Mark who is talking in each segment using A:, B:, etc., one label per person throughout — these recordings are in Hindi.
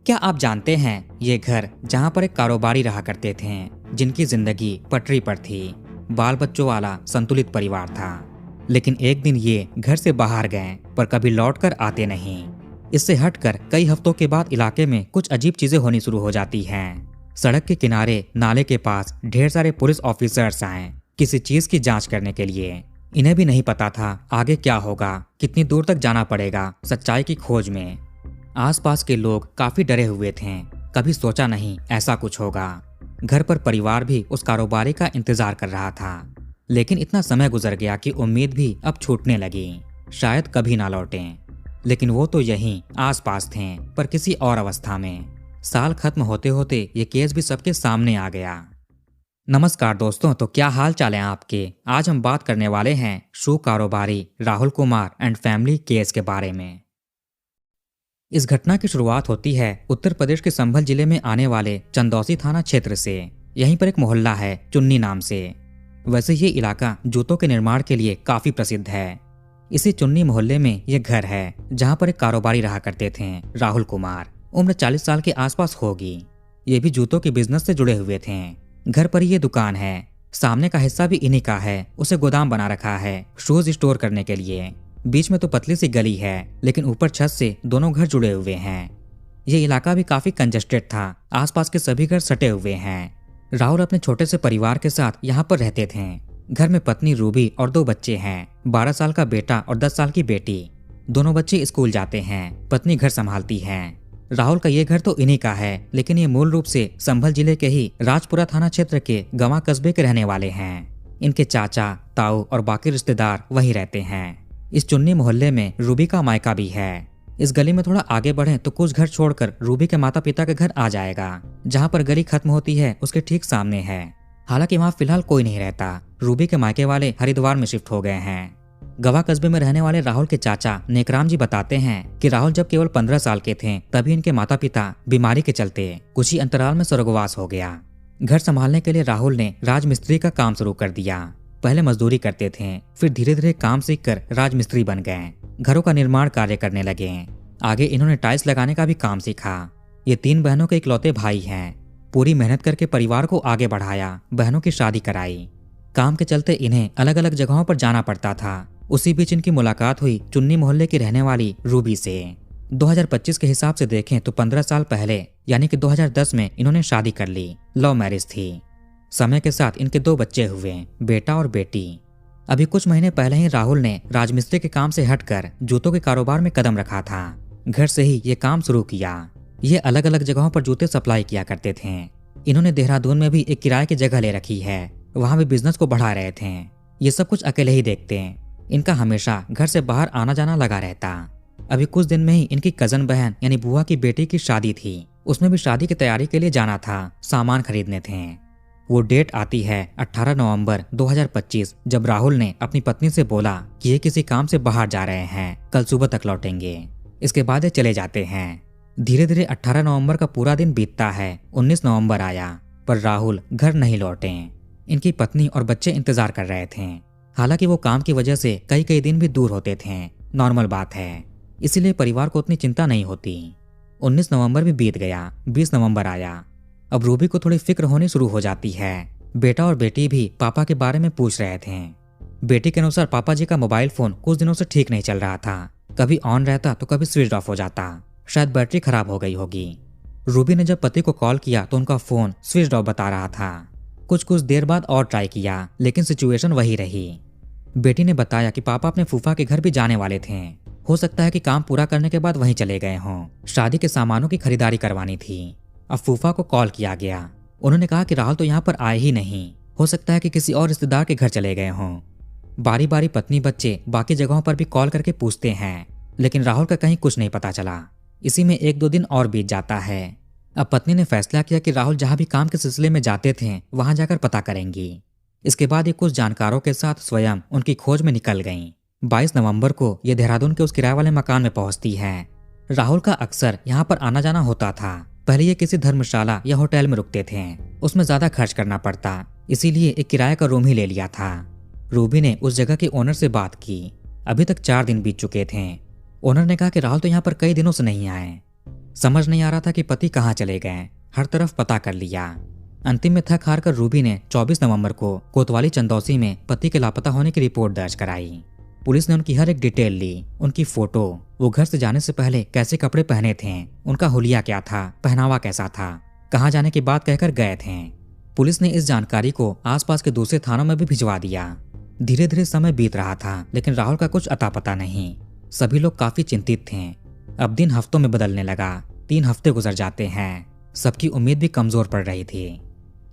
A: क्या आप जानते हैं ये घर जहाँ पर एक कारोबारी रहा करते थे जिनकी जिंदगी पटरी पर थी। बाल बच्चों वाला संतुलित परिवार था, लेकिन एक दिन ये घर से बाहर गए पर कभी लौट कर आते नहीं। इससे हटकर कई हफ्तों के बाद इलाके में कुछ अजीब चीजें होनी शुरू हो जाती हैं। सड़क के किनारे नाले के पास ढेर सारे पुलिस ऑफिसर्स आए किसी चीज की जांच करने के लिए। इन्हें भी नहीं पता था आगे क्या होगा, कितनी दूर तक जाना पड़ेगा सच्चाई की खोज में। आसपास के लोग काफी डरे हुए थे, कभी सोचा नहीं ऐसा कुछ होगा। घर पर परिवार भी उस कारोबारी का इंतजार कर रहा था, लेकिन इतना समय गुजर गया कि उम्मीद भी अब छूटने लगी, शायद कभी ना लौटें। लेकिन वो तो यहीं आसपास थे, पर किसी और अवस्था में। साल खत्म होते होते ये केस भी सबके सामने आ गया। नमस्कार दोस्तों, तो क्या हाल चाल है आपके। आज हम बात करने वाले हैं शू कारोबारी Rahul Kumar and family case के बारे में। इस घटना की शुरुआत होती है उत्तर प्रदेश के संभल जिले में आने वाले चंदौसी थाना क्षेत्र से। यहीं पर एक मोहल्ला है चुन्नी नाम से। वैसे ये इलाका जूतों के निर्माण के लिए काफी प्रसिद्ध है। इसी चुन्नी मोहल्ले में ये घर है जहाँ पर एक कारोबारी रहा करते थे राहुल कुमार। उम्र 40 साल के आसपास होगी। ये भी जूतों के बिजनेस से जुड़े हुए थे। घर पर ये दुकान है, सामने का हिस्सा भी इन्हीं का है। उसे गोदाम बना रखा है शूज स्टोर करने के लिए। बीच में तो पतली सी गली है, लेकिन ऊपर छत से दोनों घर जुड़े हुए हैं। ये इलाका भी काफी कंजेस्टेड था, आसपास के सभी घर सटे हुए हैं। राहुल अपने छोटे से परिवार के साथ यहाँ पर रहते थे। घर में पत्नी रूबी और 2 बच्चे हैं, 12 साल का बेटा और 10 साल की बेटी। दोनों बच्चे स्कूल जाते हैं, पत्नी घर संभालती है। राहुल का ये घर तो इन्हीं का है, लेकिन ये मूल रूप से संभल जिले के ही राजपुरा थाना क्षेत्र के गंवा कस्बे के रहने वाले हैं। इनके चाचा, ताऊ और बाकी रिश्तेदार वहीं रहते हैं। इस चुन्नी मोहल्ले में रूबी का मायका भी है। इस गली में थोड़ा आगे बढ़े तो कुछ घर छोड़कर रूबी के माता पिता का घर आ जाएगा। जहाँ पर गली खत्म होती है उसके ठीक सामने है। हालांकि वहाँ फिलहाल कोई नहीं रहता। रूबी के मायके वाले हरिद्वार में शिफ्ट हो गए हैं। गवा कस्बे में रहने वाले राहुल के चाचा नेकराम जी बताते हैं कि राहुल जब केवल 15 साल के थे तभी इनके माता पिता बीमारी के चलते कुछ ही अंतराल में स्वर्गवास हो गया। घर संभालने के लिए राहुल ने राजमिस्त्री का काम शुरू कर दिया। पहले मजदूरी करते थे, फिर धीरे धीरे काम सीखकर राजमिस्त्री बन गए। घरों का निर्माण कार्य करने लगे। आगे इन्होंने टाइल्स लगाने का भी काम सीखा। ये 3 बहनों के इकलौते भाई हैं। पूरी मेहनत करके परिवार को आगे बढ़ाया, बहनों की शादी कराई। काम के चलते इन्हें अलग अलग जगहों पर जाना पड़ता था। उसी बीच इनकी मुलाकात हुई चुन्नी मोहल्ले की रहने वाली रूबी से। 2025 के हिसाब से देखें तो 15 साल पहले यानी कि 2010 में इन्होंने शादी कर ली। लव मैरिज थी। समय के साथ इनके 2 बच्चे हुए, बेटा और बेटी। अभी कुछ महीने पहले ही राहुल ने राजमिस्त्री के काम से हटकर जूतों के कारोबार में कदम रखा था। घर से ही ये काम शुरू किया। ये अलग अलग जगहों पर जूते सप्लाई किया करते थे। इन्होंने देहरादून में भी एक किराए की जगह ले रखी है, वहां भी बिजनेस को बढ़ा रहे थे। ये सब कुछ अकेले ही देखते हैं। इनका हमेशा घर से बाहर आना जाना लगा रहता। अभी कुछ दिन में ही इनकी कजन बहन यानी बुआ की बेटी की शादी थी। उसमें भी शादी की तैयारी के लिए जाना था, सामान खरीदने थे। वो डेट आती है 18 नवंबर 2025, जब राहुल ने अपनी पत्नी से बोला कि ये किसी काम से बाहर जा रहे हैं, कल सुबह तक लौटेंगे। इसके बाद ये चले जाते हैं। धीरे धीरे 18 नवंबर का पूरा दिन बीतता है। 19 नवंबर आया, पर राहुल घर नहीं लौटे। इनकी पत्नी और बच्चे इंतजार कर रहे थे। हालांकि वो काम की वजह से कई कई दिन भी दूर होते थे, नॉर्मल बात है, इसीलिए परिवार को उतनी चिंता नहीं होती। 19 नवंबर भी बीत गया, 20 नवंबर आया। अब रूबी को थोड़ी फिक्र होनी शुरू हो जाती है। बेटा और बेटी भी पापा के बारे में पूछ रहे थे। बेटी के अनुसार पापा जी का मोबाइल फोन कुछ दिनों से ठीक नहीं चल रहा था। कभी ऑन रहता तो कभी स्विच ऑफ हो जाता, शायद बैटरी खराब हो गई होगी। रूबी ने जब पति को कॉल किया तो उनका फोन स्विच ऑफ बता रहा था। कुछ देर बाद और ट्राई किया, लेकिन सिचुएशन वही रही। बेटी ने बताया कि पापा अपने फूफा के घर भी जाने वाले थे। हो सकता है कि काम पूरा करने के बाद वहीं चले गए हों। शादी के सामानों की खरीदारी करवानी थी। अब फूफा को कॉल किया गया। उन्होंने कहा कि राहुल तो यहाँ पर आए ही नहीं, हो सकता है कि किसी और रिश्तेदार के घर चले गए हों। बारी बारी पत्नी बच्चे बाकी जगहों पर भी कॉल करके पूछते हैं, लेकिन राहुल का कहीं कुछ नहीं पता चला। इसी में 1-2 दिन और बीत जाता है। अब पत्नी ने फैसला किया कि राहुल जहाँ भी काम के सिलसिले में जाते थे वहां जाकर पता करेंगी। इसके बाद ये कुछ जानकारों के साथ स्वयं उनकी खोज में निकल गईं। 22 नवंबर को ये देहरादून के उस किराए वाले मकान में पहुंचती है। राहुल का अक्सर यहाँ पर आना जाना होता था। पहले ये किसी धर्मशाला या होटल में रुकते थे, उसमें ज्यादा खर्च करना पड़ता, इसीलिए एक किराए का रूम ही ले लिया था। रूबी ने उस जगह के ओनर से बात की। अभी तक 4 दिन बीत चुके थे। ओनर ने कहा कि राहुल तो यहाँ पर कई दिनों से नहीं आए। समझ नहीं आ रहा था कि पति कहाँ चले गए। हर तरफ पता कर लिया। अंतिम में थक हार कर रूबी ने 24 नवंबर को कोतवाली चंदौसी में पति के लापता होने की रिपोर्ट दर्ज कराई। पुलिस ने उनकी हर एक डिटेल ली, उनकी फोटो, वो घर से जाने से पहले कैसे कपड़े पहने थे, उनका हुलिया क्या था, पहनावा कैसा था, कहाँ जाने की बात कहकर गए थे। पुलिस ने इस जानकारी को आसपास के दूसरे थानों में भी भिजवा दिया। धीरे धीरे समय बीत रहा था, लेकिन राहुल का कुछ अता पता नहीं। सभी लोग काफी चिंतित थे। अब दिन हफ्तों में बदलने लगा। 3 हफ्ते गुजर जाते हैं। सबकी उम्मीद भी कमजोर पड़ रही थी।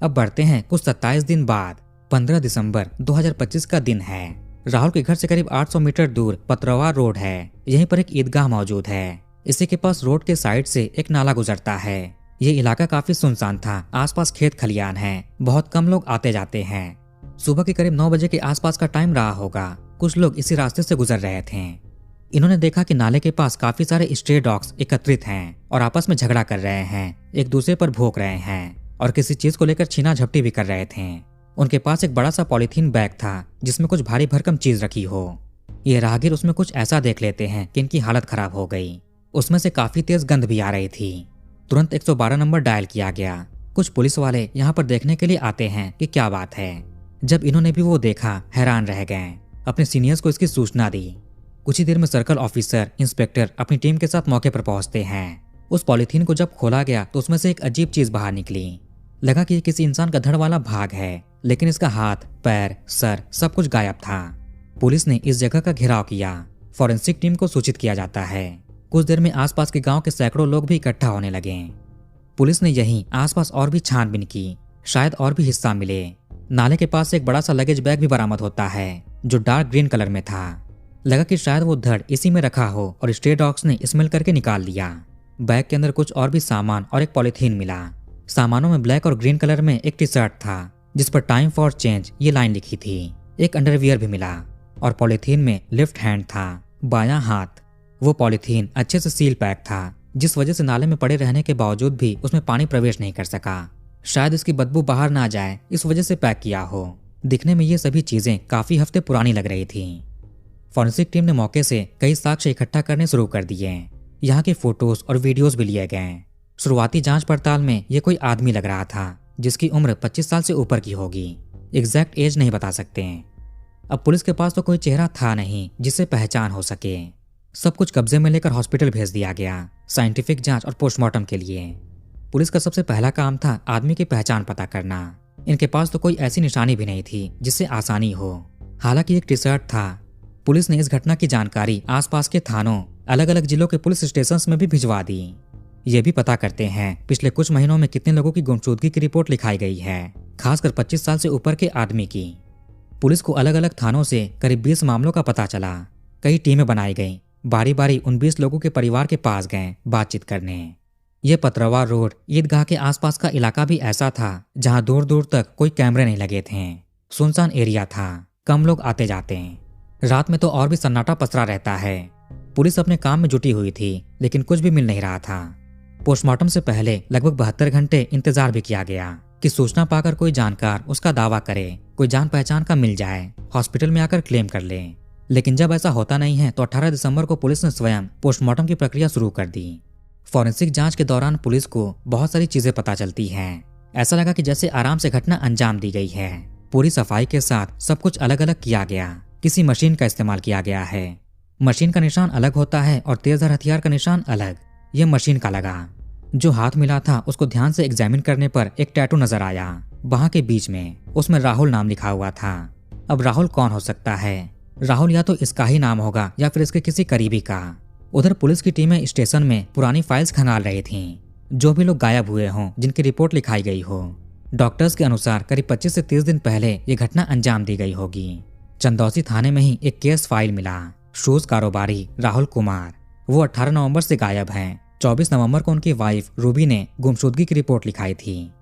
A: अब बढ़ते हैं कुछ 27 दिन बाद। 15 दिसंबर 2025 का दिन है। राहुल के घर से करीब 800 मीटर दूर पतरवा रोड है। यहीं पर एक ईदगाह मौजूद है। इसी के पास रोड के साइड से एक नाला गुजरता है। ये इलाका काफी सुनसान था। आसपास खेत खलियान है। बहुत कम लोग आते जाते हैं। सुबह के करीब 9 बजे के आसपास का टाइम रहा होगा। कुछ लोग इसी रास्ते से गुजर रहे थे। इन्होंने देखा कि नाले के पास काफी सारे स्ट्रे डॉग्स एकत्रित हैं और आपस में झगड़ा कर रहे हैं, एक दूसरे पर भौंक रहे हैं और किसी चीज को लेकर छीना झपटी भी कर रहे थे। उनके पास एक बड़ा सा पॉलीथीन बैग था जिसमें कुछ भारी भरकम चीज रखी हो। ये राहगीर उसमें कुछ ऐसा देख लेते हैं कि इनकी हालत खराब हो गई। उसमें से काफी तेज गंध भी आ रही थी। तुरंत 112 नंबर डायल किया गया। कुछ पुलिस वाले यहाँ पर देखने के लिए आते हैं कि क्या बात है। जब इन्होंने भी वो देखा, हैरान रह गए। अपने सीनियर्स को इसकी सूचना दी। कुछ ही देर में सर्कल ऑफिसर, इंस्पेक्टर अपनी टीम के साथ मौके पर पहुंचते हैं। उस पॉलीथीन को जब खोला गया तो उसमें से एक अजीब चीज बाहर निकली। लगा कि ये किसी इंसान का धड़ वाला भाग है, लेकिन इसका हाथ, पैर, सर सब कुछ गायब था। पुलिस ने इस जगह का घेराव किया। फॉरेंसिक टीम को सूचित किया जाता है। कुछ देर में आसपास के गांव के सैकड़ों लोग भी इकट्ठा होने लगे। पुलिस ने यहीं आसपास और भी छानबीन की, शायद और भी हिस्सा मिले। नाले के पास एक बड़ा सा लगेज बैग भी बरामद होता है जो डार्क ग्रीन कलर में था। लगा कि शायद वो धड़ इसी में रखा हो और स्ट्रे डॉग्स ने स्मेल करके निकाल लिया। बैग के अंदर कुछ और भी सामान और एक पॉलीथीन मिला। सामानों में ब्लैक और ग्रीन कलर में एक टी शर्ट था जिस पर टाइम फॉर चेंज ये लाइन लिखी थी। एक अंडरवियर भी मिला और पॉलीथीन में लेफ्ट हैंड था, बायां हाथ। वो पॉलीथीन अच्छे से सील पैक था, जिस वजह से नाले में पड़े रहने के बावजूद भी उसमें पानी प्रवेश नहीं कर सका। शायद इसकी बदबू बाहर ना जाए इस वजह से पैक किया हो। दिखने में ये सभी चीजें काफी हफ्ते पुरानी लग रही थी। फॉरेंसिक टीम ने मौके से कई साक्ष्य इकट्ठा करने शुरू कर दिए। यहाँ के फोटोज और वीडियोस भी लिए गए। शुरुआती जांच पड़ताल में ये कोई आदमी लग रहा था जिसकी उम्र 25 साल से ऊपर की होगी। एग्जैक्ट एज नहीं बता सकते। अब पुलिस के पास तो कोई चेहरा था नहीं जिससे पहचान हो सके। सब कुछ कब्जे में लेकर हॉस्पिटल भेज दिया गया साइंटिफिक जांच और पोस्टमार्टम के लिए। पुलिस का सबसे पहला काम था आदमी की पहचान पता करना। इनके पास तो कोई ऐसी निशानी भी नहीं थी जिससे आसानी हो। हालांकि एक टी शर्ट था। पुलिस ने इस घटना की जानकारी आसपास के थानों, अलग अलग जिलों के पुलिस स्टेशंस में भी भिजवा दी। ये भी पता करते हैं पिछले कुछ महीनों में कितने लोगों की गुमशुदगी की रिपोर्ट लिखाई गई है, खासकर 25 साल से ऊपर के आदमी की। पुलिस को अलग अलग थानों से करीब 20 मामलों का पता चला। कई टीमें बनाई गईं। बारी बारी उन 20 लोगों के परिवार के पास गए बातचीत करने। ये पतरवा रोड ईदगाह के आसपास का इलाका भी ऐसा था जहां दूर दूर तक कोई कैमरे नहीं लगे थे। सुनसान एरिया था, कम लोग आते जाते। रात में तो और भी सन्नाटा पसरा रहता है। पुलिस अपने काम में जुटी हुई थी, लेकिन कुछ भी मिल नहीं रहा था। पोस्टमार्टम से पहले लगभग 72 घंटे इंतजार भी किया गया कि सूचना पाकर कोई जानकार उसका दावा करे, कोई जान पहचान का मिल जाए, हॉस्पिटल में आकर क्लेम कर ले। लेकिन जब ऐसा होता नहीं है तो 18 दिसंबर को पुलिस ने स्वयं पोस्टमार्टम की प्रक्रिया शुरू कर दी। फॉरेंसिक जांच के दौरान पुलिस को बहुत सारी चीजें पता चलती हैं। ऐसा लगा कि जैसे आराम से घटना अंजाम दी गई है। पूरी सफाई के साथ सब कुछ अलग अलग किया गया। किसी मशीन का इस्तेमाल किया गया है। मशीन का निशान अलग होता है और तेजधार हथियार का निशान अलग। ये मशीन का लगा। जो हाथ मिला था उसको ध्यान से एग्जामिन करने पर एक टैटू नजर आया बाह के बीच में। उसमें राहुल नाम लिखा हुआ था। अब राहुल कौन हो सकता है? राहुल या तो इसका ही नाम होगा या फिर इसके किसी करीबी का। उधर पुलिस की टीमें स्टेशन में पुरानी फाइल्स खंगाल रही थीं। जो भी लोग गायब हुए हों, जिनकी रिपोर्ट लिखाई गई हो। डॉक्टर्स के अनुसार करीब 25 से 30 दिन पहले ये घटना अंजाम दी गई होगी। चंदौसी थाने में ही एक केस फाइल मिला। शूज कारोबारी राहुल कुमार, वो 18 नवंबर से गायब हैं। 24 नवंबर को उनकी वाइफ रूबी ने गुमशुदगी की रिपोर्ट लिखाई थी।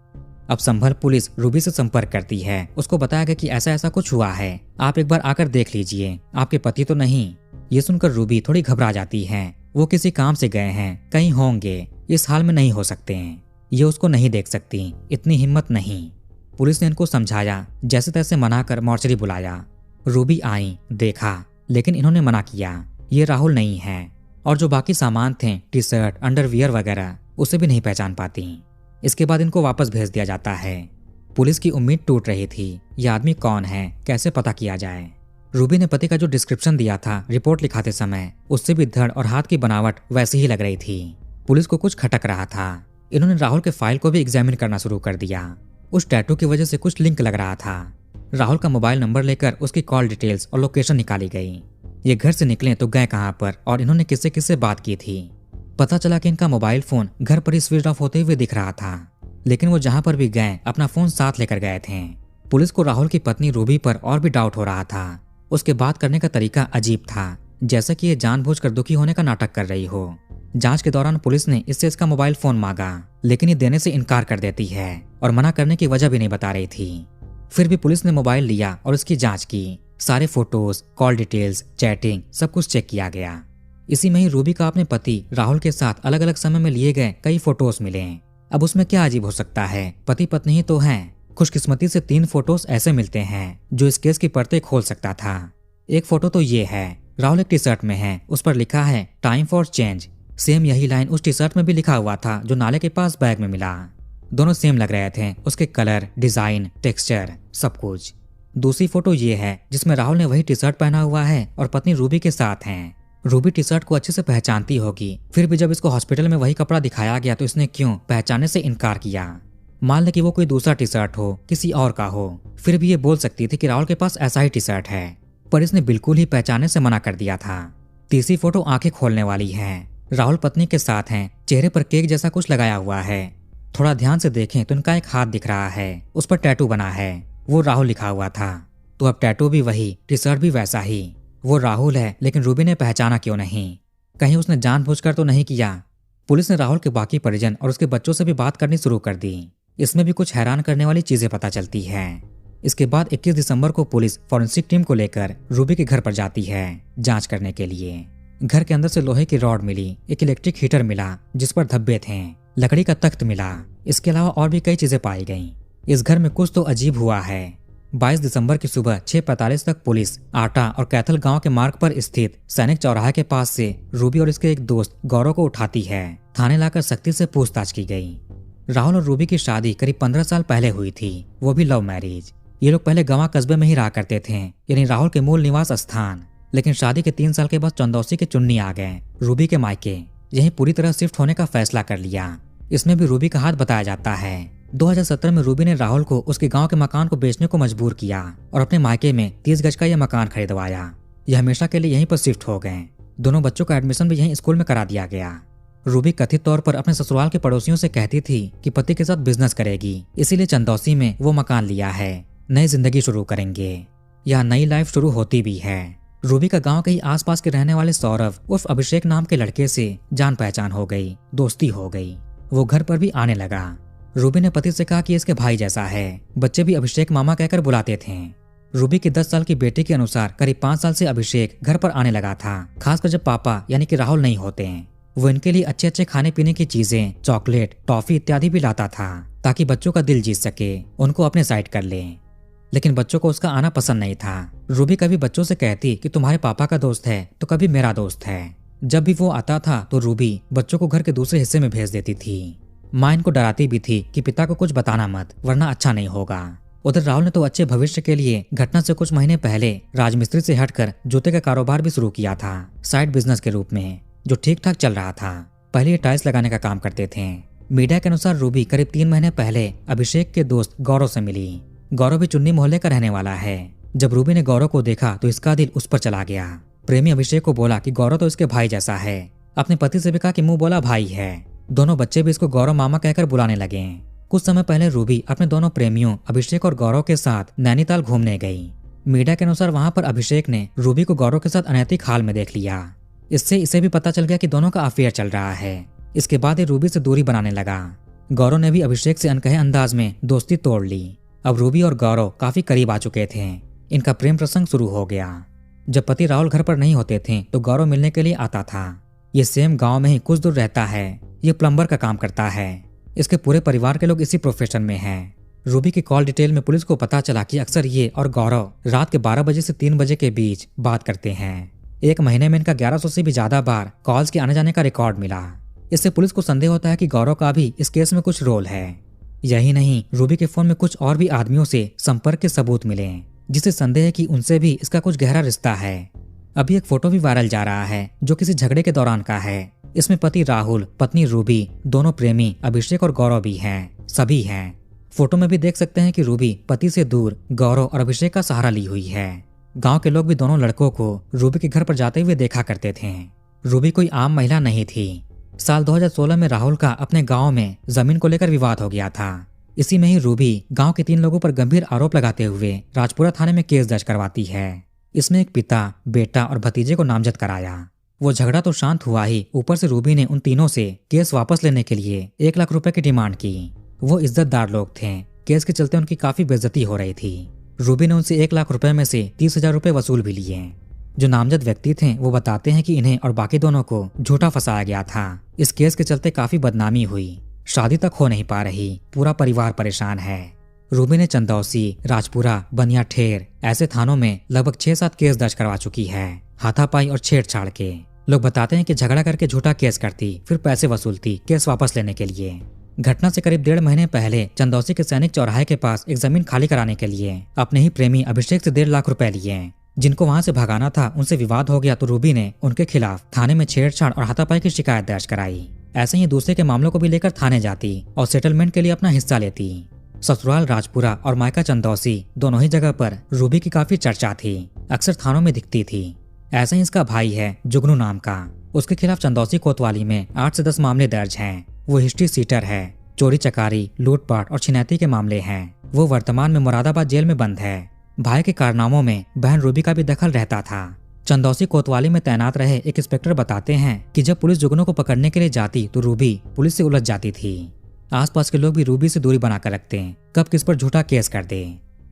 A: अब संभल पुलिस रूबी से संपर्क करती है। उसको बताया गया कि ऐसा ऐसा कुछ हुआ है, आप एक बार आकर देख लीजिए, आपके पति तो नहीं। ये सुनकर रूबी थोड़ी घबरा जाती है। वो किसी काम से गए हैं, कहीं होंगे, इस हाल में नहीं हो सकते हैं, ये उसको नहीं देख सकती, इतनी हिम्मत नहीं। पुलिस ने इनको समझाया, जैसे तैसे मनाकर मॉर्चरी बुलाया। रूबी आई, देखा, लेकिन इन्होंने मना किया, ये राहुल नहीं है। और जो बाकी सामान थे, टी शर्ट, अंडरवियर वगैरह, उसे भी नहीं पहचान पाती। इसके बाद इनको वापस भेज दिया जाता है। पुलिस की उम्मीद टूट रही थी, ये आदमी कौन है, कैसे पता किया जाए। रूबी ने पति का जो डिस्क्रिप्शन दिया था रिपोर्ट लिखाते समय, उससे भी धड़ और हाथ की बनावट वैसी ही लग रही थी। पुलिस को कुछ खटक रहा था। इन्होंने राहुल के फाइल को भी एग्जामिन करना शुरू कर दिया। उस टैटू की वजह से कुछ लिंक लग रहा था। राहुल का मोबाइल नंबर लेकर उसकी कॉल डिटेल्स और लोकेशन निकाली गई। ये घर से निकले तो गए कहाँ पर और इन्होंने किससे किससे बात की थी। पता चला कि इनका मोबाइल फोन घर पर ही स्विच ऑफ होते हुए दिख रहा था, लेकिन वो जहाँ पर भी गए अपना फोन साथ लेकर गए थे। पुलिस को राहुल की पत्नी रूबी पर और भी डाउट हो रहा था। उसके बात करने का तरीका अजीब था, जैसा कि ये जानबूझकर दुखी होने का नाटक कर रही हो। जांच के दौरान पुलिस ने इससे इसका मोबाइल फोन मांगा, लेकिन ये देने से इनकार कर देती है और मना करने की वजह भी नहीं बता रही थी। फिर भी पुलिस ने मोबाइल लिया और उसकी जांच की। सारे फोटोज, कॉल डिटेल्स, चैटिंग सब कुछ चेक किया गया। इसी में ही रूबी का अपने पति राहुल के साथ अलग अलग समय में लिए गए कई फोटोज मिले। अब उसमें क्या अजीब हो सकता है, पति पत्नी ही तो हैं। खुशकिस्मती से 3 फोटोज ऐसे मिलते हैं जो इस केस की परतें खोल सकता था। एक फोटो तो ये है, राहुल एक टी शर्ट में है, उस पर लिखा है टाइम फॉर चेंज। सेम यही लाइन उस टी शर्ट में भी लिखा हुआ था जो नाले के पास बैग में मिला। दोनों सेम लग रहे थे, उसके कलर, डिजाइन, टेक्सचर सब कुछ। दूसरी फोटो ये है जिसमें राहुल ने वही टी शर्ट पहना हुआ है और पत्नी रूबी के साथ हैं। रूबी टी शर्ट को अच्छे से पहचानती होगी, फिर भी जब इसको हॉस्पिटल में वही कपड़ा दिखाया गया तो इसने क्यों पहचानने से इनकार किया। मान ले कि वो कोई दूसरा टी शर्ट हो, किसी और का हो, फिर भी ये बोल सकती थी कि राहुल के पास ऐसा ही टी शर्ट है, पर इसने बिल्कुल ही पहचानने से मना कर दिया था। तीसरी फोटो आंखें खोलने वाली है। राहुल पत्नी के साथ हैं, चेहरे पर केक जैसा कुछ लगाया हुआ है। थोड़ा ध्यान से देखें तो इनका एक हाथ दिख रहा है, उस पर टैटू बना है, वो राहुल लिखा हुआ था। तो अब टैटू भी वही, टी शर्ट भी वैसा ही। वो राहुल है, लेकिन रूबी ने पहचाना क्यों नहीं? कहीं उसने जानबूझकर तो नहीं किया? पुलिस ने राहुल के बाकी परिजन और उसके बच्चों से भी बात करनी शुरू कर दी। इसमें भी कुछ हैरान करने वाली चीजें पता चलती हैं। इसके बाद 21 दिसंबर को पुलिस फॉरेंसिक टीम को लेकर रूबी के घर पर जाती है जांच करने के लिए। घर के अंदर से लोहे की रॉड मिली, एक इलेक्ट्रिक हीटर मिला जिस पर धब्बे थे, लकड़ी का तख्त मिला। इसके अलावा और भी कई चीजें पाई गईं। इस घर में कुछ तो अजीब हुआ है। 22 दिसंबर की सुबह 6:45 तक पुलिस आटा और कैथल गांव के मार्ग पर स्थित सैनिक चौराहे के पास से रूबी और इसके एक दोस्त गौरव को उठाती है। थाने लाकर सख्ती से पूछताछ की गई। राहुल और रूबी की शादी करीब 15 साल पहले हुई थी, वो भी लव मैरिज। ये लोग पहले गंवा कस्बे में ही रहा करते थे, यानी राहुल के मूल निवास स्थान। लेकिन शादी के 3 साल के बाद चंदौसी के चुन्नी आ गए। रूबी के मायके यही पूरी तरह शिफ्ट होने का फैसला कर लिया। इसमें भी रूबी का हाथ बताया जाता है। 2017 में रूबी ने राहुल को उसके गांव के मकान को बेचने को मजबूर किया और अपने मायके में 30 गज का यह मकान खरीदवाया। यह हमेशा के लिए यहीं पर शिफ्ट हो गए। दोनों बच्चों का एडमिशन भी यहीं स्कूल में करा दिया गया। रूबी कथित तौर पर अपने ससुराल के पड़ोसियों से कहती थी कि पति के साथ बिजनेस करेगी, इसीलिए चंदौसी में वो मकान लिया है। नई जिंदगी शुरू करेंगे, यहाँ नई लाइफ शुरू होती भी है। रूबी का गांव के ही आसपास के रहने वाले सौरभ उर्फ अभिषेक नाम के लड़के से जान पहचान हो गई, दोस्ती हो गई। वो घर पर भी आने लगा। रूबी ने पति से कहा कि इसके भाई जैसा है। बच्चे भी अभिषेक मामा कहकर बुलाते थे। रूबी की 10 साल की बेटी के अनुसार करीब 5 साल से अभिषेक घर पर आने लगा था, खासकर जब पापा यानी कि राहुल नहीं होते हैं। वो इनके लिए अच्छे अच्छे खाने पीने की चीजें, चॉकलेट, टॉफी इत्यादि भी लाता था ताकि बच्चों का दिल जीत सके, उनको अपने साइड कर ले। लेकिन बच्चों को उसका आना पसंद नहीं था। रूबी कभी बच्चों से कहती कि तुम्हारे पापा का दोस्त है तो कभी मेरा दोस्त है। जब भी वो आता था तो रूबी बच्चों को घर के दूसरे हिस्से में भेज देती थी। माँ इनको डराती भी थी कि पिता को कुछ बताना मत, वरना अच्छा नहीं होगा। उधर राहुल ने तो अच्छे भविष्य के लिए घटना से कुछ महीने पहले राजमिस्त्री से हटकर जूते का कारोबार भी शुरू किया था, साइड बिजनेस के रूप में, जो ठीक ठाक चल रहा था। पहले ये टाइल्स लगाने का काम करते थे। मीडिया के अनुसार रूबी करीब 3 महीने पहले अभिषेक के दोस्त गौरव से मिली। गौरव भी चुन्नी मोहल्ले का रहने वाला है। जब रूबी ने गौरव को देखा तो इसका दिल उस पर चला गया। प्रेमी अभिषेक को बोला कि गौरव तो इसके भाई जैसा है। अपने पति से भी कहा कि मुंह बोला भाई है। दोनों बच्चे भी इसको गौरव मामा कहकर बुलाने लगे। कुछ समय पहले रूबी अपने दोनों प्रेमियों अभिषेक और गौरव के साथ नैनीताल घूमने गई। मीडिया के अनुसार वहां पर अभिषेक ने रूबी को गौरव के साथ अनैतिक हाल में देख लिया। इससे इसे भी पता चल गया कि दोनों का अफेयर चल रहा है। इसके बाद ये रूबी से दूरी बनाने लगा। गौरव ने भी अभिषेक से अनकहे अंदाज में दोस्ती तोड़ ली। अब रूबी और गौरव काफी करीब आ चुके थे। इनका प्रेम प्रसंग शुरू हो गया। जब पति राहुल घर पर नहीं होते थे तो गौरव मिलने के लिए आता था। ये सेम गांव में ही कुछ दूर रहता है। ये प्लम्बर का काम करता है। इसके पूरे परिवार के लोग इसी प्रोफेशन में हैं। रूबी की कॉल डिटेल में पुलिस को पता चला कि अक्सर ये और गौरव रात के 12 बजे से 3 बजे के बीच बात करते हैं। एक महीने में इनका 1100 से भी ज्यादा बार कॉल्स के आने जाने का रिकॉर्ड मिला। इससे पुलिस को संदेह होता है कि गौरव का भी इस केस में कुछ रोल है। यही नहीं, रूबी के फोन में कुछ और भी आदमियों से संपर्क के सबूत मिले, जिससे संदेह है कि उनसे भी इसका कुछ गहरा रिश्ता है। अभी एक फोटो भी वायरल जा रहा है जो किसी झगड़े के दौरान का है। इसमें पति राहुल, पत्नी रूबी, दोनों प्रेमी अभिषेक और गौरव भी हैं, सभी हैं। फोटो में भी देख सकते हैं कि रूबी पति से दूर गौरव और अभिषेक का सहारा ली हुई है। गांव के लोग भी दोनों लड़कों को रूबी के घर पर जाते हुए देखा करते थे। रूबी कोई आम महिला नहीं थी। साल 2016 में राहुल का अपने गांव में जमीन को लेकर विवाद हो गया था। इसी में ही रूबी गांव के 3 लोगों पर गंभीर आरोप लगाते हुए राजपुरा थाने में केस दर्ज करवाती है। इसमें एक पिता, बेटा और भतीजे को नामजद कराया। वो झगड़ा तो शांत हुआ ही, ऊपर से रूबी ने उन तीनों से केस वापस लेने के लिए 1 लाख रुपए की डिमांड की। वो इज्जतदार लोग थे। केस के चलते उनकी काफी बेइज्जती हो रही थी। रूबी ने उनसे 1 लाख रुपए में से 30,000 रुपए वसूल भी लिए। जो नामजद व्यक्ति थे वो बताते हैं कि इन्हें और बाकी दोनों को झूठा फंसाया गया था। इस केस के चलते काफी बदनामी हुई, शादी तक हो नहीं पा रही, पूरा परिवार परेशान है। रूबी ने चंदौसी, राजपुरा, बनियाठेर ऐसे थानों में लगभग 6-7 केस दर्ज करवा चुकी है, हाथापाई और छेड़छाड़ के। लोग बताते हैं कि झगड़ा करके झूठा केस करती, फिर पैसे वसूलती केस वापस लेने के लिए। घटना से करीब 1.5 महीने पहले चंदौसी के सैनिक चौराहे के पास एक जमीन खाली कराने के लिए अपने ही प्रेमी अभिषेक से 1.5 लाख रुपए लिए। जिनको वहां से भगाना था उनसे विवाद हो गया तो रूबी ने उनके खिलाफ थाने में छेड़छाड़ और हाथापाई की शिकायत दर्ज कराई। ऐसे ही दूसरे के मामलों को भी लेकर थाने जाती और सेटलमेंट के लिए अपना हिस्सा लेती। ससुराल राजपुरा और मायका चंदौसी दोनों ही जगह पर रूबी की काफी चर्चा थी, अक्सर थानों में दिखती थी। ऐसे ही इसका भाई है जुगनू नाम का, उसके खिलाफ चंदौसी कोतवाली में 8 से 10 मामले दर्ज हैं। वो हिस्ट्री सीटर है, चोरी चकारी, लूटपाट और छिनैती के मामले हैं। वो वर्तमान में मुरादाबाद जेल में बंद है। भाई के कारनामों में बहन रूबी का भी दखल रहता था। चंदौसी कोतवाली में तैनात रहे एक इंस्पेक्टर बताते हैं कि जब पुलिस जुगनू को पकड़ने के लिए जाती तो रूबी पुलिस से उलझ जाती थी। आसपास के लोग भी रूबी से दूरी बनाकर रखते हैं, कब किस पर झूठा केस कर दे।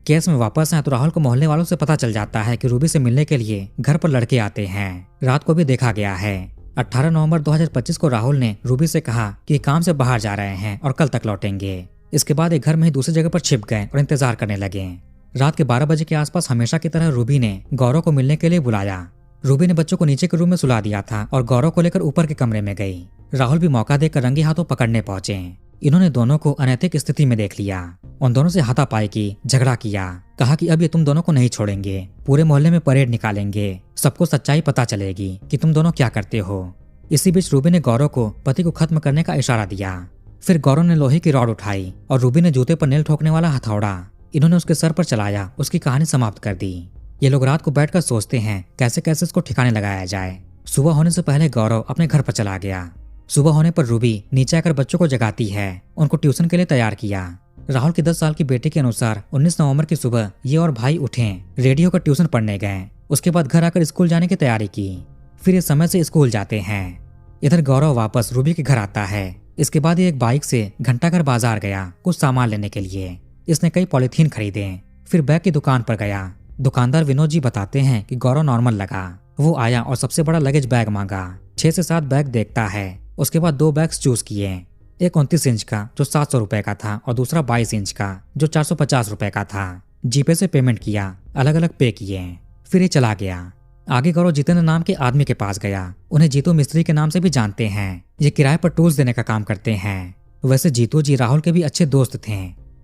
A: केस में वापस आए तो राहुल को मोहल्ले वालों से पता चल जाता है कि रूबी से मिलने के लिए घर पर लड़के आते हैं। रात को भी देखा गया है। 18 नवंबर 2025 को राहुल ने रूबी से कहा कि काम से बाहर जा रहे हैं और कल तक लौटेंगे। इसके बाद एक घर में ही दूसरी जगह पर छिप गए और इंतजार करने लगे। रात के 12 बजे के आसपास हमेशा की तरह रूबी ने गौरव को मिलने के लिए बुलाया। रूबी ने बच्चों को नीचे के रूम में सुला दिया था और गौरव को लेकर ऊपर के कमरे में गई। राहुल भी मौका देकर रंगे हाथों पकड़ने पहुंचे। इन्होंने दोनों को अनैतिक स्थिति में देख लिया। उन दोनों से हाथापाई की, झगड़ा किया, कहा कि अब ये तुम दोनों को नहीं छोड़ेंगे, पूरे मोहल्ले में परेड निकालेंगे, सबको सच्चाई पता चलेगी कि तुम दोनों क्या करते हो। इसी बीच रूबी ने गौरव को पति को खत्म करने का इशारा दिया। फिर गौरव ने लोहे की रॉड उठाई और रूबी ने जूते पर नेल ठोकने वाला हथौड़ा इन्होंने उसके सर पर चलाया। उसकी कहानी समाप्त कर दी। ये लोग रात को बैठकर सोचते हैं कैसे कैसे इसको ठिकाने लगाया जाए। सुबह होने से पहले गौरव अपने घर पर चला गया। सुबह होने पर रूबी नीचे आकर बच्चों को जगाती है, उनको ट्यूशन के लिए तैयार किया। राहुल की 10 साल की बेटी के अनुसार 19 नवंबर की सुबह ये और भाई उठे, रेडियो का ट्यूशन पढ़ने गए। उसके बाद घर आकर स्कूल जाने की तैयारी की। फिर इस समय से स्कूल जाते हैं। इधर गौरव वापस रूबी के घर आता है। इसके बाद ये एक बाइक से घंटाघर बाजार गया कुछ सामान लेने के लिए। इसने कई पॉलीथीन खरीदे। फिर बैग की दुकान पर गया। दुकानदार विनोद जी बताते हैं कि गौरव नॉर्मल लगा। वो आया और सबसे बड़ा लगेज बैग मांगा। 6 से 7 बैग देखता है। उसके बाद 2 बैग्स चूज किए, एक 29 इंच का जो 700 रुपए का था और दूसरा 22 इंच का जो 450 रुपए का था। जीपे से पेमेंट किया, अलग अलग पे किए। फिर ये चला गया। आगे गौरव जितेंद्र नाम के आदमी के पास गया। उन्हें जीतू मिस्त्री के नाम से भी जानते हैं। ये किराए पर टूल्स देने का काम करते हैं। वैसे जीतू जी राहुल के भी अच्छे दोस्त थे।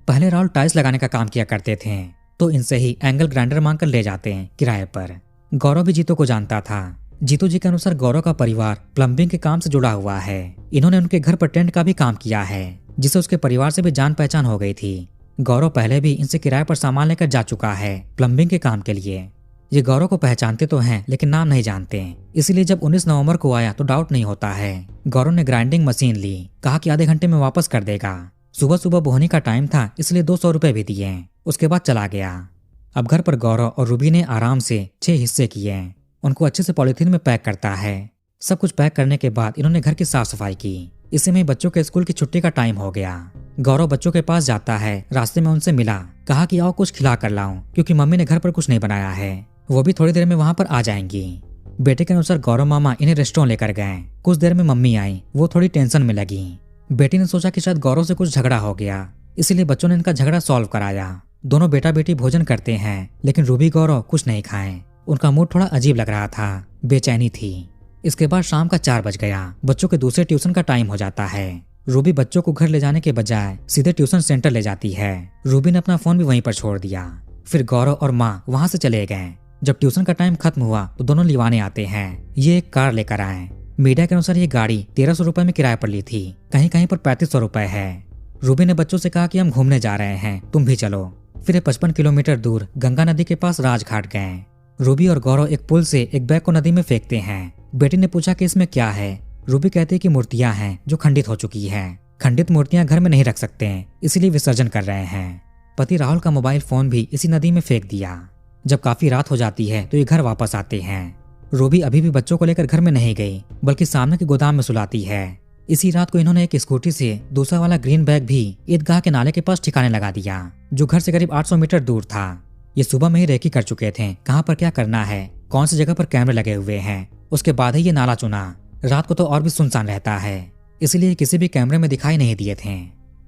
A: पहले राहुल टाइल्स लगाने का काम किया करते थे तो इनसे ही एंगल ग्राइंडर मांग कर ले जाते हैं किराए पर। गौरव भी जीतू को जानता था। जीतू जी के अनुसार गौरव का परिवार प्लम्बिंग के काम से जुड़ा हुआ है। इन्होंने उनके घर पर टेंट का भी काम किया है जिससे उसके परिवार से भी जान पहचान हो गई थी। गौरव पहले भी इनसे किराए पर सामान लेकर जा चुका है प्लम्बिंग के काम के लिए। ये गौरव को पहचानते तो हैं लेकिन नाम नहीं जानते, इसीलिए जब 19 नवंबर को आया तो डाउट नहीं होता है। गौरव ने ग्राइंडिंग मशीन ली, कहा कि आधे घंटे में वापस कर देगा। सुबह सुबह बोहनी का टाइम था इसलिए 200 रुपए भी दिए। उसके बाद चला गया। अब घर पर गौरव और रूबी ने आराम से 6 हिस्से किए। उनको अच्छे से पॉलीथीन में पैक करता है। सब कुछ पैक करने के बाद इन्होंने घर की साफ सफाई की। इसी में बच्चों के स्कूल की छुट्टी का टाइम हो गया। गौरव बच्चों के पास जाता है। रास्ते में उनसे मिला, कहा कि आओ कुछ खिला कर लाऊं क्योंकि मम्मी ने घर पर कुछ नहीं बनाया है। वो भी थोड़ी देर में वहां पर आ जाएंगी। बेटे के अनुसार गौरव मामा इन्हें रेस्टोरेंट लेकर गए। कुछ देर में मम्मी आई, वो थोड़ी टेंशन में लगी। बेटी ने सोचा कि शायद गौरव से कुछ झगड़ा हो गया, इसलिए बच्चों ने इनका झगड़ा सॉल्व कराया। दोनों बेटा बेटी भोजन करते हैं लेकिन रूबी गौरव कुछ नहीं खाएं। उनका मूड थोड़ा अजीब लग रहा था, बेचैनी थी। इसके बाद शाम का 4 बज गया। बच्चों के दूसरे ट्यूशन का टाइम हो जाता है। रूबी बच्चों को घर ले जाने के बजाय सीधे ट्यूशन सेंटर ले जाती है। रूबी ने अपना फोन भी वहीं पर छोड़ दिया। फिर गौरव और माँ वहां से चले गए। जब ट्यूशन का टाइम खत्म हुआ तो दोनों लिवाने आते हैं। ये एक कार लेकर आए। मीडिया के अनुसार ये गाड़ी 1300 रुपए में किराए पर ली थी, कहीं कहीं पर 3500 रुपए है। रूबी ने बच्चों से कहा कि हम घूमने जा रहे हैं, तुम भी चलो। फिर 55 किलोमीटर दूर गंगा नदी के पास राजघाट गए। रूबी और गौरव एक पुल से एक बैग को नदी में फेंकते हैं। बेटी ने पूछा कि इसमें क्या है। रूबी कहती है कि मूर्तियां हैं जो खंडित हो चुकी है। खंडित मूर्तियां घर में नहीं रख सकते हैं, इसीलिए विसर्जन कर रहे हैं। पति राहुल का मोबाइल फोन भी इसी नदी में फेंक दिया। जब काफी रात हो जाती है तो ये घर वापस आते हैं। रूबी अभी भी बच्चों को लेकर घर में नहीं गई, बल्कि सामने के गोदाम में सुलाती है। इसी रात को इन्होंने एक स्कूटी से दूसरा वाला ग्रीन बैग भी ईदगाह के नाले के पास ठिकाने लगा दिया, जो घर से करीब 800 मीटर दूर था। ये सुबह में ही रेकी कर चुके थे, कहाँ पर क्या करना है, कौन सी जगह पर कैमरे लगे हुए हैं। उसके बाद ही ये नाला चुना। रात को तो और भी सुनसान रहता है, इसलिए किसी भी कैमरे में दिखाई नहीं दिए थे।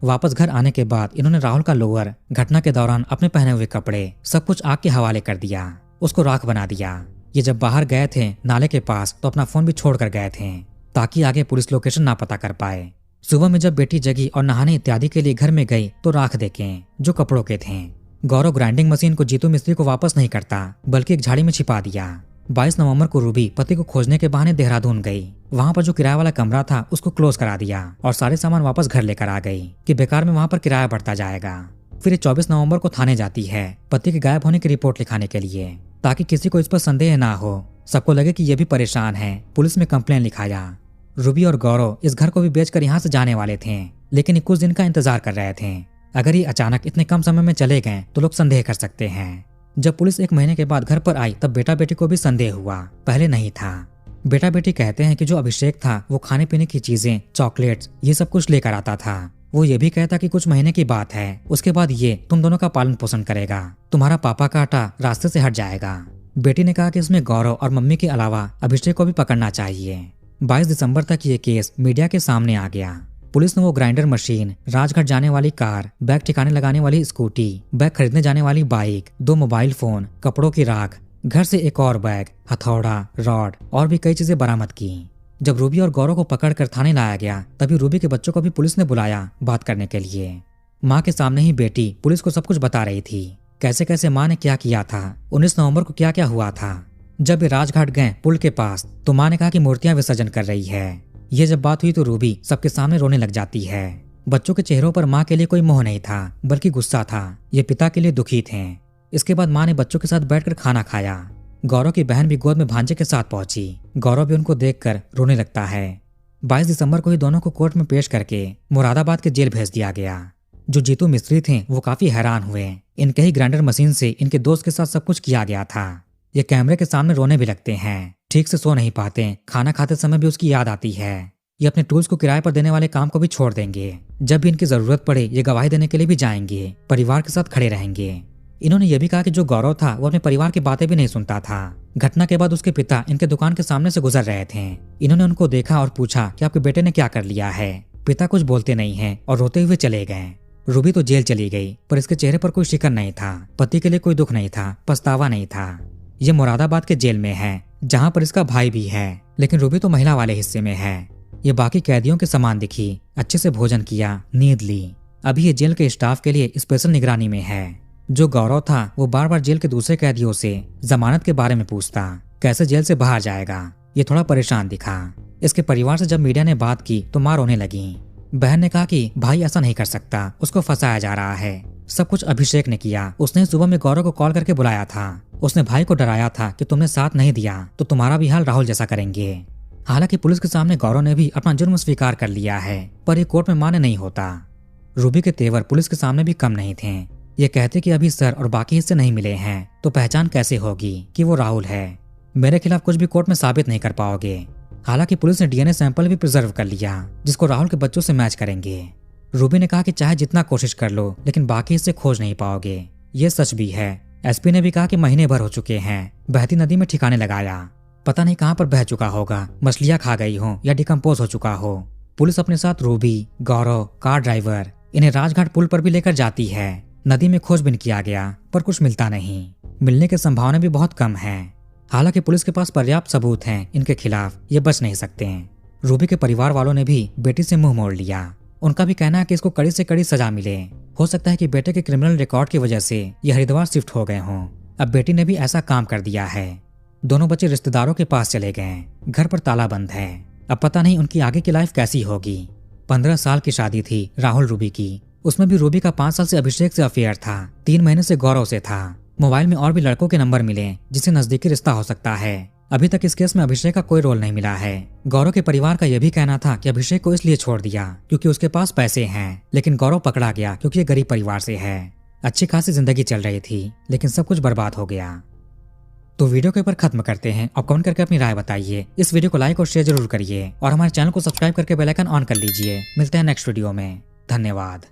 A: वापस घर आने के बाद इन्होंने राहुल का लोअर, घटना के दौरान अपने पहने हुए कपड़े, सब कुछ आग के हवाले कर दिया, उसको राख बना दिया। ये जब बाहर गए थे नाले के पास तो अपना फोन भी छोड़ कर गए थे, ताकि आगे पुलिस लोकेशन ना पता कर पाए। सुबह में जब बेटी जगी और नहाने इत्यादि के लिए घर में गई तो राख देखें जो कपड़ों के थे। गौरव ग्राइंडिंग मशीन को जीतू मिस्त्री को वापस नहीं करता, बल्कि एक झाड़ी में छिपा दिया। 22 नवंबर को रूबी पति को खोजने के बहाने देहरादून गई। वहां पर जो किराया वाला कमरा था उसको क्लोज करा दिया और सारे सामान वापस घर लेकर आ गई कि बेकार में वहां पर किराया बढ़ता जाएगा। फिर 24 नवंबर को थाने जाती है पति के गायब होने की रिपोर्ट लिखाने के लिए, ताकि किसी को इस पर संदेह ना हो, सबको लगे कि ये भी परेशान है। पुलिस में कंप्लेन लिखाया। रूबी और गौरव इस घर को भी बेचकर यहाँ से जाने वाले थे, लेकिन कुछ दिन का इंतजार कर रहे थे। अगर ये अचानक इतने कम समय में चले गए तो लोग संदेह कर सकते हैं। जब पुलिस 1 महीने के बाद घर पर आई तब बेटा बेटी को भी संदेह हुआ, पहले नहीं था। बेटा बेटी कहते हैं कि जो अभिषेक था वो खाने पीने की चीजें, चॉकलेट्स, ये सब कुछ लेकर आता था। वो ये भी कहता कि कुछ महीने की बात है, उसके बाद ये तुम दोनों का पालन पोषण करेगा, तुम्हारा पापा का आटा रास्ते से हट जाएगा। बेटी ने कहा कि इसमें गौरव और मम्मी के अलावा अभिषेक को भी पकड़ना चाहिए। 22 दिसंबर तक ये केस मीडिया के सामने आ गया। पुलिस ने वो ग्राइंडर मशीन, राजघाट जाने वाली कार, बैग ठिकाने लगाने वाली स्कूटी, बैग खरीदने जाने वाली बाइक, 2 मोबाइल फोन, कपड़ों की राख, घर से एक और बैग, हथौड़ा, रॉड और भी कई चीजें बरामद की। जब रूबी और गौरव को पकड़कर थाने लाया गया तभी रूबी के बच्चों को भी पुलिस ने बुलाया बात करने के लिए। माँ के सामने ही बेटी पुलिस को सब कुछ बता रही थी, कैसे कैसे माँ ने क्या किया था, 19 नवंबर को क्या क्या हुआ था। जब वे राजघाट गए पुल के पास तो माँ ने कहा कि मूर्तियां विसर्जन कर रही है। ये जब बात हुई तो रूबी सबके सामने रोने लग जाती है। बच्चों के चेहरों पर माँ के लिए कोई मोह नहीं था, बल्कि गुस्सा था। ये पिता के लिए दुखी थे। इसके बाद माँ ने बच्चों के साथ बैठकर खाना खाया। गौरव की बहन भी गोद में भांजे के साथ पहुंची। गौरव भी उनको देखकर रोने लगता है। 22 दिसंबर को ही दोनों को कोर्ट में पेश करके मुरादाबाद के जेल भेज दिया गया। जो जीतू मिस्त्री थे वो काफी हैरान हुए। इनके ही ग्राइंडर मशीन से इनके दोस्त के साथ सब कुछ किया गया था। ये कैमरे के सामने रोने भी लगते हैं, ठीक से सो नहीं पाते, खाना खाते समय भी उसकी याद आती है। ये अपने टूल्स को किराए पर देने वाले काम को भी छोड़ देंगे। जब भी इनकी जरूरत पड़े ये गवाही देने के लिए भी जाएंगे, परिवार के साथ खड़े रहेंगे। इन्होंने ये भी कहा कि जो गौरव था वो अपने परिवार की बातें भी नहीं सुनता था। घटना के बाद उसके पिता इनके दुकान के सामने से गुजर रहे थे। इन्होंने उनको देखा और पूछा कि आपके बेटे ने क्या कर लिया है। पिता कुछ बोलते नहीं है और रोते हुए चले गए। रूबी तो जेल चली गई, पर इसके चेहरे पर कोई शिकन नहीं था। पति के लिए कोई दुख नहीं था, पछतावा नहीं था। ये मुरादाबाद के जेल में है, जहाँ पर इसका भाई भी है, लेकिन रूबी तो महिला वाले हिस्से में है। ये बाकी कैदियों के समान दिखी, अच्छे से भोजन किया, नींद ली। अभी ये जेल के स्टाफ के लिए स्पेशल निगरानी में है। जो गौरव था वो बार बार जेल के दूसरे कैदियों से जमानत के बारे में पूछता, कैसे जेल से बाहर जाएगा। ये थोड़ा परेशान दिखा। इसके परिवार से जब मीडिया ने बात की तो मां रोने लगी। बहन ने कहा कि भाई ऐसा नहीं कर सकता, उसको फंसाया जा रहा है। सब कुछ अभिषेक ने किया। उसने सुबह में गौरव को कॉल करके बुलाया था। उसने भाई को डराया था कि तुमने साथ नहीं दिया तो तुम्हारा भी हाल राहुल जैसा करेंगे। हालांकि पुलिस के सामने गौरव ने भी अपना जुर्म स्वीकार कर लिया है, पर ये कोर्ट में मान्य नहीं होता। रूबी के तेवर पुलिस के सामने भी कम नहीं थे। ये कहते कि अभी सर और बाकी हिस्से नहीं मिले हैं तो पहचान कैसे होगी कि वो राहुल है। मेरे खिलाफ कुछ भी कोर्ट में साबित नहीं कर पाओगे। हालांकि पुलिस ने डीएनए सैंपल भी प्रिजर्व कर लिया, जिसको राहुल के बच्चों से मैच करेंगे। रूबी ने कहा कि चाहे जितना कोशिश कर लो लेकिन बाकी हिस्से खोज नहीं पाओगे। ये सच भी है। एसपी ने भी कहा कि महीने भर हो चुके हैं, बहती नदी में ठिकाने लगाया, पता नहीं कहां पर बह चुका होगा, मछलियां खा गई हो या डिकम्पोज हो चुका हो। पुलिस अपने साथ रूबी, गौरव, कार ड्राइवर, इन्हें राजघाट पुल पर भी लेकर जाती है। नदी में खोजबीन किया गया पर कुछ मिलता नहीं। मिलने की संभावना भी बहुत कम है। हालांकि पुलिस के पास पर्याप्त सबूत हैं इनके खिलाफ, ये बच नहीं सकते हैं। रूबी के परिवार वालों ने भी बेटी से मुंह मोड़ लिया। उनका भी कहना है कि इसको कड़ी से कड़ी सजा मिले। हो सकता है कि बेटे के क्रिमिनल रिकॉर्ड की वजह से ये हरिद्वार शिफ्ट हो गए हों। अब बेटी ने भी ऐसा काम कर दिया है। दोनों बच्चे रिश्तेदारों के पास चले गए। घर पर ताला बंद है। अब पता नहीं उनकी आगे की लाइफ कैसी होगी। 15 साल की शादी थी राहुल रूबी की। उसमें भी रूबी का 5 साल से अभिषेक से अफेयर था। 3 महीने से गौरव से था। मोबाइल में और भी लड़कों के नंबर मिले जिससे नजदीकी रिश्ता हो सकता है। अभी तक इस केस में अभिषेक का कोई रोल नहीं मिला है। गौरव के परिवार का यह भी कहना था कि अभिषेक को इसलिए छोड़ दिया क्योंकि उसके पास पैसे हैं, लेकिन गौरव पकड़ा गया क्योंकि ये गरीब परिवार से है। अच्छी खासी जिंदगी चल रही थी, लेकिन सब कुछ बर्बाद हो गया। तो वीडियो के ऊपर खत्म करते हैं। और कमेंट करके अपनी राय बताइए। इस वीडियो को लाइक और शेयर जरूर करिए और हमारे चैनल को सब्सक्राइब करके बेल आइकन ऑन कर लीजिए। मिलते हैं नेक्स्ट वीडियो में। धन्यवाद।